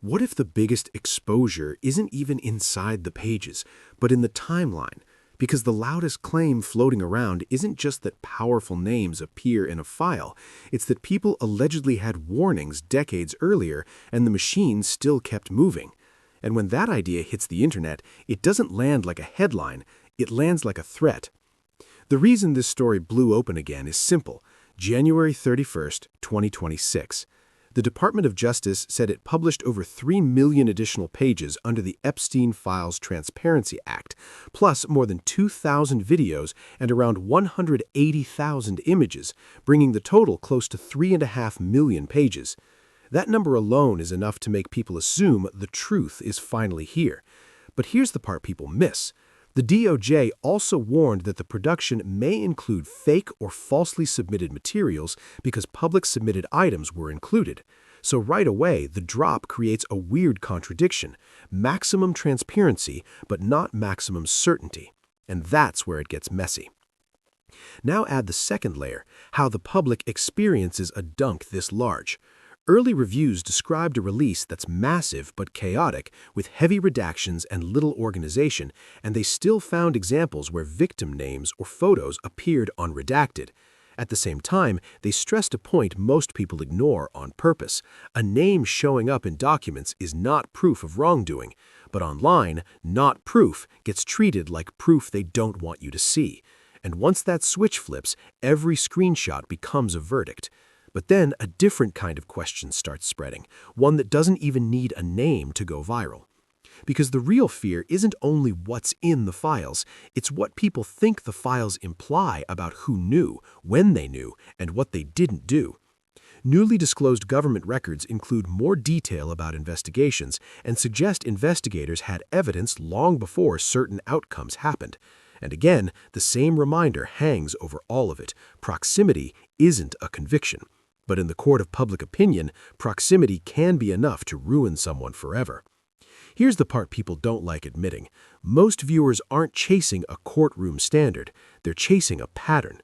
What if the biggest exposure isn't even inside the pages, but in the timeline? Because the loudest claim floating around isn't just that powerful names appear in a file, it's that people allegedly had warnings decades earlier and the machine still kept moving. And when that idea hits the internet, it doesn't land like a headline, it lands like a threat. The reason this story blew open again is simple. January 31st, 2026. The Department of Justice said it published over 3 million additional pages under the Epstein Files Transparency Act, plus more than 2,000 videos and around 180,000 images, bringing the total close to 3.5 million pages. That number alone is enough to make people assume the truth is finally here. But here's the part people miss. The DOJ also warned that the production may include fake or falsely submitted materials because public submitted items were included. So right away, the drop creates a weird contradiction: maximum transparency, but not maximum certainty. And that's where it gets messy. Now add the second layer, how the public experiences a dunk this large. Early reviews described a release that's massive but chaotic, with heavy redactions and little organization, and they still found examples where victim names or photos appeared unredacted. At the same time, they stressed a point most people ignore on purpose. A name showing up in documents is not proof of wrongdoing, but online, not proof gets treated like proof they don't want you to see. And once that switch flips, every screenshot becomes a verdict. But then a different kind of question starts spreading, one that doesn't even need a name to go viral. Because the real fear isn't only what's in the files, it's what people think the files imply about who knew, when they knew, and what they didn't do. Newly disclosed government records include more detail about investigations and suggest investigators had evidence long before certain outcomes happened. And again, the same reminder hangs over all of it: proximity isn't a conviction. But in the court of public opinion, proximity can be enough to ruin someone forever. Here's the part people don't like admitting. Most viewers aren't chasing a courtroom standard, they're chasing a pattern.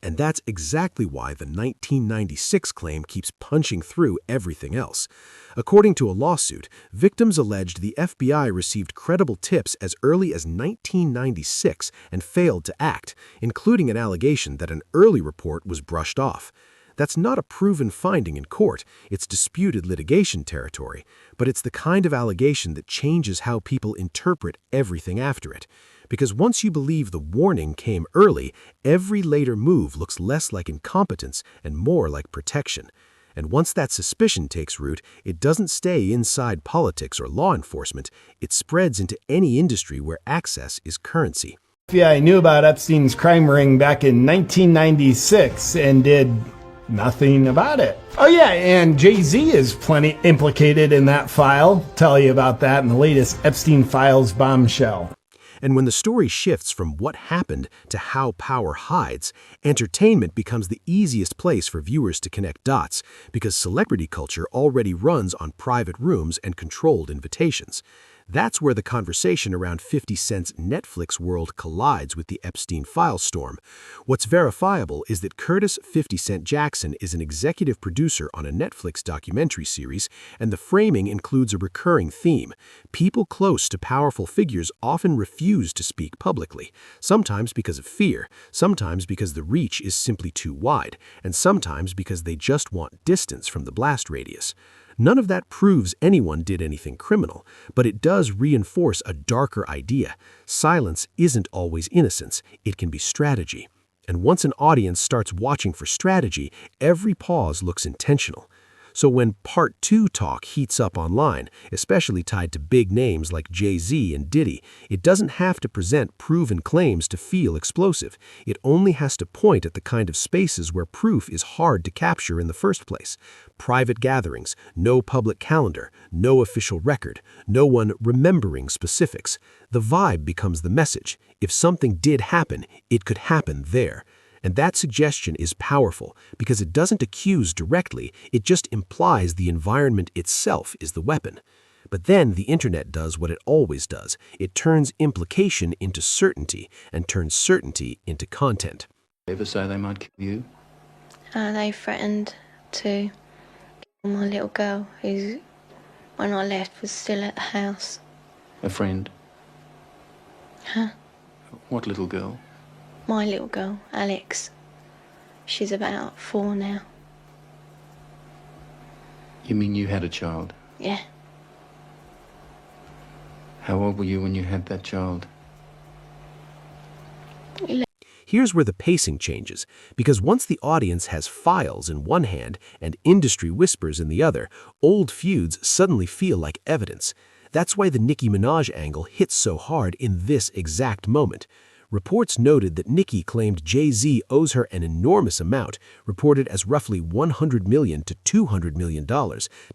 And that's exactly why the 1996 claim keeps punching through everything else. According to a lawsuit, victims alleged the FBI received credible tips as early as 1996 and failed to act, including an allegation that an early report was brushed off. That's not a proven finding in court, it's disputed litigation territory, but it's the kind of allegation that changes how people interpret everything after it. Because once you believe the warning came early, every later move looks less like incompetence and more like protection. And once that suspicion takes root, it doesn't stay inside politics or law enforcement, it spreads into any industry where access is currency. FBI knew about Epstein's crime ring back in 1996 and did nothing about it. Oh yeah, and Jay-Z is plenty implicated in that file. Tell you about that in the latest Epstein Files bombshell. And when the story shifts from what happened to how power hides, entertainment becomes the easiest place for viewers to connect dots, because celebrity culture already runs on private rooms and controlled invitations. That's where the conversation around 50 Cent's Netflix world collides with the Epstein file storm. What's verifiable is that Curtis 50 Cent Jackson is an executive producer on a Netflix documentary series, and the framing includes a recurring theme. People close to powerful figures often refuse to speak publicly, sometimes because of fear, sometimes because the reach is simply too wide, and sometimes because they just want distance from the blast radius. None of that proves anyone did anything criminal, but it does reinforce a darker idea. Silence isn't always innocence, it can be strategy. And once an audience starts watching for strategy, every pause looks intentional. So when Part 2 talk heats up online, especially tied to big names like Jay-Z and Diddy, it doesn't have to present proven claims to feel explosive. It only has to point at the kind of spaces where proof is hard to capture in the first place. Private gatherings, no public calendar, no official record, no one remembering specifics. The vibe becomes the message. If something did happen, it could happen there. And that suggestion is powerful because it doesn't accuse directly, it just implies the environment itself is the weapon. But then the internet does what it always does. It turns implication into certainty and turns certainty into content. Ever say they might kill you? They threatened to kill my little girl, who's when I left was still at the house. A friend? Huh? What little girl? My little girl, Alex. She's about 4 now. You mean you had a child? Yeah. How old were you when you had that child? Here's where the pacing changes, because once the audience has files in one hand and industry whispers in the other, old feuds suddenly feel like evidence. That's why the Nicki Minaj angle hits so hard in this exact moment. Reports noted that Nicki claimed Jay-Z owes her an enormous amount, reported as roughly $100 million to $200 million,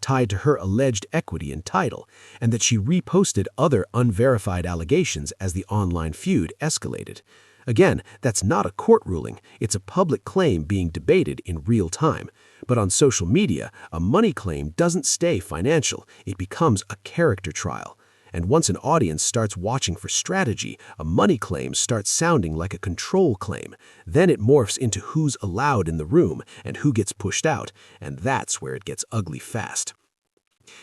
tied to her alleged equity in Tidal, and that she reposted other unverified allegations as the online feud escalated. Again, that's not a court ruling, it's a public claim being debated in real time. But on social media, a money claim doesn't stay financial, it becomes a character trial. And once an audience starts watching for strategy, a money claim starts sounding like a control claim. Then it morphs into who's allowed in the room and who gets pushed out, and that's where it gets ugly fast.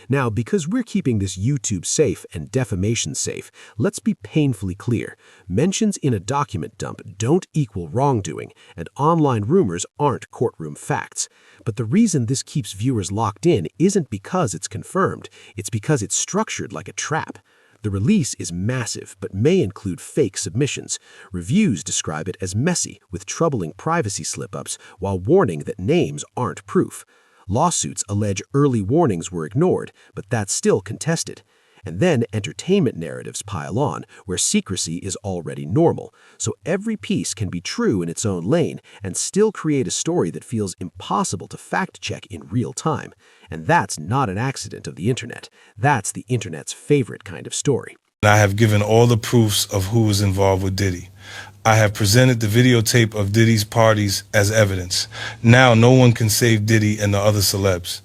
Now, because we're keeping this YouTube safe and defamation safe, let's be painfully clear. Mentions in a document dump don't equal wrongdoing, and online rumors aren't courtroom facts. But the reason this keeps viewers locked in isn't because it's confirmed, it's because it's structured like a trap. The release is massive, but may include fake submissions. Reviews describe it as messy, with troubling privacy slip-ups, while warning that names aren't proof. Lawsuits allege early warnings were ignored, but that's still contested. And then entertainment narratives pile on, where secrecy is already normal. So every piece can be true in its own lane and still create a story that feels impossible to fact-check in real time. And that's not an accident of the internet. That's the internet's favorite kind of story. I have given all the proofs of who was involved with Diddy. I have presented the videotape of Diddy's parties as evidence. Now no one can save Diddy and the other celebs.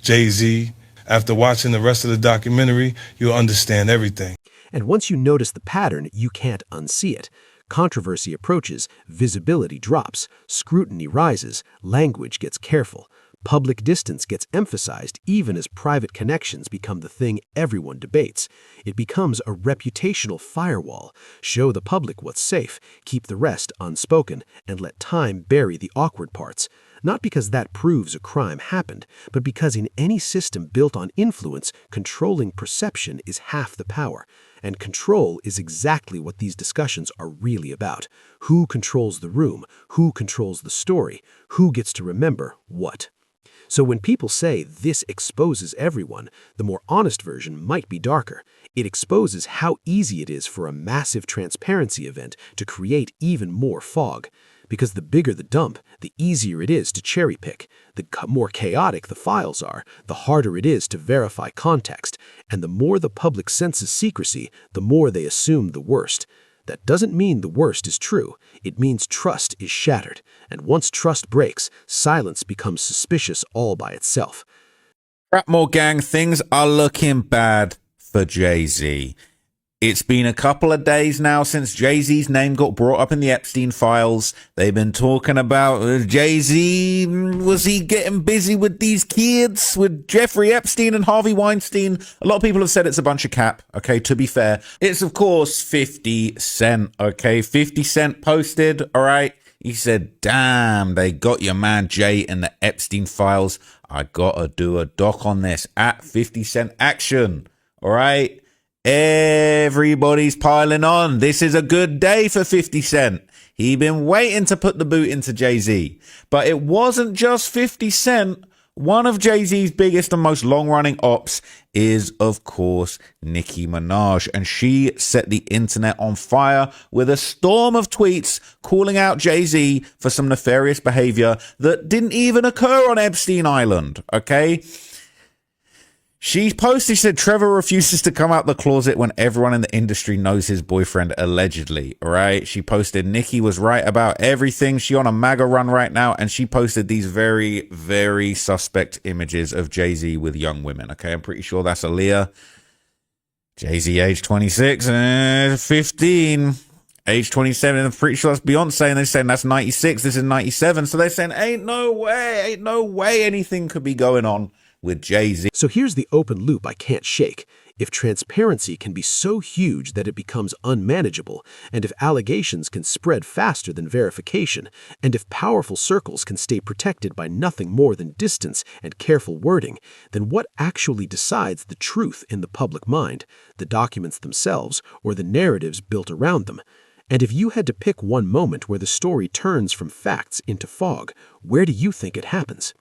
Jay-Z, after watching the rest of the documentary, you'll understand everything. And once you notice the pattern, you can't unsee it. Controversy approaches, visibility drops, scrutiny rises, language gets careful. Public distance gets emphasized even as private connections become the thing everyone debates. It becomes a reputational firewall. Show the public what's safe, keep the rest unspoken, and let time bury the awkward parts. Not because that proves a crime happened, but because in any system built on influence, controlling perception is half the power. And control is exactly what these discussions are really about. Who controls the room? Who controls the story? Who gets to remember what? So when people say this exposes everyone, the more honest version might be darker. It exposes how easy it is for a massive transparency event to create even more fog. Because the bigger the dump, the easier it is to cherry pick. The more chaotic the files are, the harder it is to verify context. And the more the public senses secrecy, the more they assume the worst. That doesn't mean the worst is true. It means trust is shattered. And once trust breaks, silence becomes suspicious all by itself. Rapmore gang, things are looking bad for Jay-Z. It's been a couple of days now since Jay-Z's name got brought up in the Epstein files. They've been talking about Jay-Z, was he getting busy with these kids, with Jeffrey Epstein and Harvey Weinstein? A lot of people have said it's a bunch of cap, okay, to be fair. It's, of course, 50 Cent, okay? 50 Cent posted, all right? He said, damn, they got your man Jay in the Epstein files. I gotta do a doc on this at 50 Cent Action, all right? Everybody's piling on. This is a good day for 50 Cent. He been waiting to put the boot into Jay-Z. But it wasn't just 50 Cent. One of Jay-Z's biggest and most long-running ops is, of course, Nicki Minaj. And she set the internet on fire with a storm of tweets calling out Jay-Z for some nefarious behavior that didn't even occur on Epstein Island, okay? She posted, she said, Trevor refuses to come out the closet when everyone in the industry knows his boyfriend, allegedly, all right? She posted, Nicki was right about everything. She on a MAGA run right now, and she posted these very, very suspect images of Jay-Z with young women, okay? I'm pretty sure that's Aaliyah. Jay-Z, age 26, 15, age 27, I'm pretty sure that's Beyonce, and they're saying that's 96, this is 97, so they're saying, ain't no way anything could be going on. with Jay-Z. So here's the open loop I can't shake. If transparency can be so huge that it becomes unmanageable, and if allegations can spread faster than verification, and if powerful circles can stay protected by nothing more than distance and careful wording, then what actually decides the truth in the public mind, the documents themselves or the narratives built around them? And if you had to pick one moment where the story turns from facts into fog, where do you think it happens?